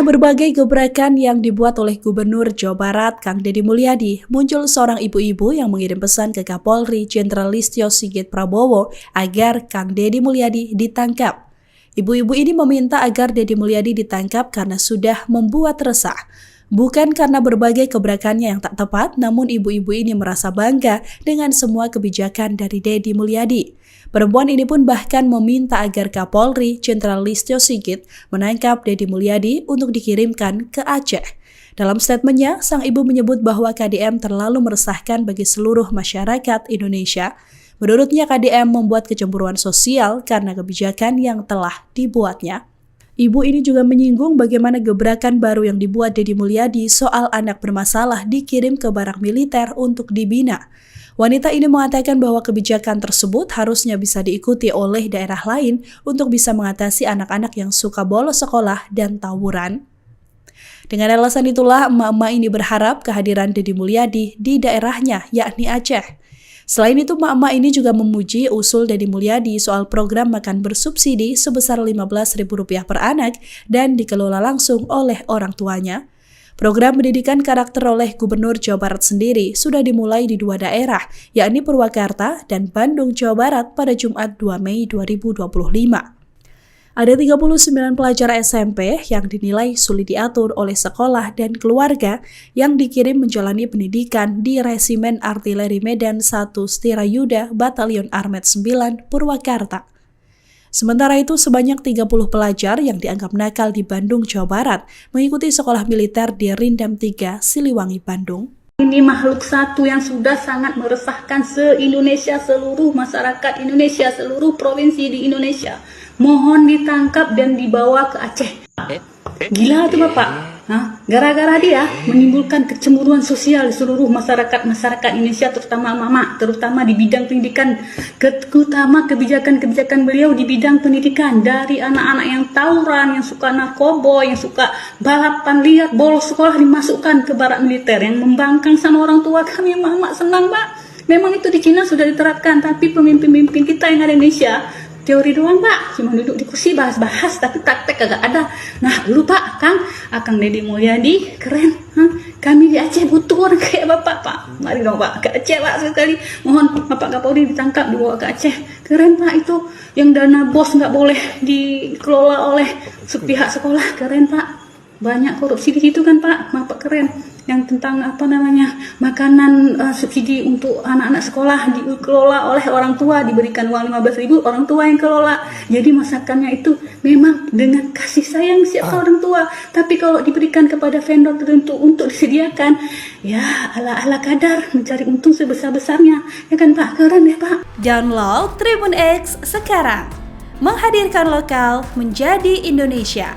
tengah berbagai gebrakan yang dibuat oleh Gubernur Jawa Barat, Kang Deddy Mulyadi, muncul seorang ibu-ibu yang mengirim pesan ke Kapolri Jenderal Listio Sigit Prabowo agar Kang Deddy Mulyadi ditangkap. Ibu-ibu ini meminta agar Deddy Mulyadi ditangkap karena sudah membuat resah. Bukan karena berbagai gebrakannya yang tak tepat, namun ibu-ibu ini merasa bangga dengan semua kebijakan dari Deddy Mulyadi. Perempuan ini pun bahkan meminta agar Kapolri Jenderal Listio Sigit menangkap Deddy Mulyadi untuk dikirimkan ke Aceh. Dalam statementnya, sang ibu menyebut bahwa KDM terlalu meresahkan bagi seluruh masyarakat Indonesia. Menurutnya, KDM membuat kecemburuan sosial karena kebijakan yang telah dibuatnya. Ibu ini juga menyinggung bagaimana gebrakan baru yang dibuat Deddy Mulyadi soal anak bermasalah dikirim ke barak militer untuk dibina. Wanita ini mengatakan bahwa kebijakan tersebut harusnya bisa diikuti oleh daerah lain untuk bisa mengatasi anak-anak yang suka bolos sekolah dan tawuran. Dengan alasan itulah, emak-emak ini berharap kehadiran Deddy Mulyadi di daerahnya, yakni Aceh. Selain itu, emak-emak ini juga memuji usul Deddy Mulyadi soal program makan bersubsidi sebesar Rp15.000 per anak dan dikelola langsung oleh orang tuanya. Program pendidikan karakter oleh Gubernur Jawa Barat sendiri sudah dimulai di dua daerah, yakni Purwakarta dan Bandung, Jawa Barat pada Jumat 2 Mei 2025. Ada 39 pelajar SMP yang dinilai sulit diatur oleh sekolah dan keluarga yang dikirim menjalani pendidikan di Resimen Artileri Medan 1 Stirayuda Batalion Armet 9 Purwakarta. Sementara itu, sebanyak 30 pelajar yang dianggap nakal di Bandung, Jawa Barat mengikuti sekolah militer di Rindam 3, Siliwangi, Bandung. Ini makhluk satu yang sudah sangat meresahkan se-Indonesia, seluruh masyarakat Indonesia, seluruh provinsi di Indonesia. Mohon ditangkap dan dibawa ke Aceh. Gila tuh Bapak. Gara-gara dia menimbulkan kecemburuan sosial di seluruh masyarakat Indonesia, terutama mama, terutama di bidang pendidikan, terutama kebijakan-kebijakan beliau di bidang pendidikan, dari anak-anak yang tawuran, yang suka narkoba, yang suka balapan liar, bolos sekolah dimasukkan ke barak militer, yang membangkang sama orang tua kami. Mama senang Pak, memang itu di Cina sudah diterapkan, tapi pemimpin-pemimpin kita yang ada di Indonesia teori doang Pak, cuma duduk di kursi bahas-bahas tapi praktek kagak ada. Nah dulu Pak, Akang Deddy Mulyadi keren. Kami di Aceh butuh orang kayak Bapak Pak. Mari dong Pak ke Aceh Pak sekali. Mohon Bapak Kapolri ditangkap, dibawa ke Aceh. Keren Pak itu, yang dana bos nggak boleh dikelola oleh pihak sekolah. Keren Pak, banyak korupsi di situ kan Pak. Bapak keren. Yang tentang makanan subsidi untuk anak-anak sekolah dikelola oleh orang tua, diberikan uang 15.000, orang tua yang kelola. Jadi masakannya itu memang dengan kasih sayang siapa orang tua. Tapi kalau diberikan kepada vendor tertentu untuk disediakan, ya ala-ala kadar mencari untung sebesar-besarnya. Ya kan Pak, keren ya Pak. Download Tribun X sekarang. Menghadirkan lokal menjadi Indonesia.